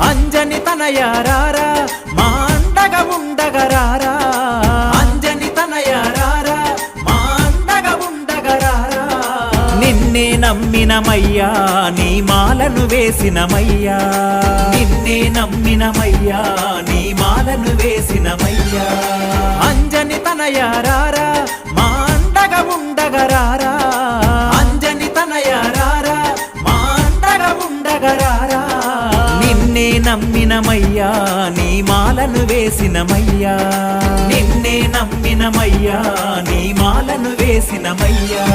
అంజని తనయారారా మా అండగా ఉండగరారా అంజని తనయారారా మా అండగా ఉండగరారా నిన్నే నమ్మినమయ్యా నీ మాలను వేసినమయ్యా నిన్నే నమ్మినమయ్యా నీ మాలను వేసినమయ్యా అంజని తనయారారా మా అండగా ఉండగరారా అంజని తనయారారా మా అండగా ఉండగరారా నిన్నే నమ్మినమయ్యా నీ మాలను వేసినమయ్యా నిన్నే నమ్మినమయ్యా నీ మాలను వేసినమయ్యా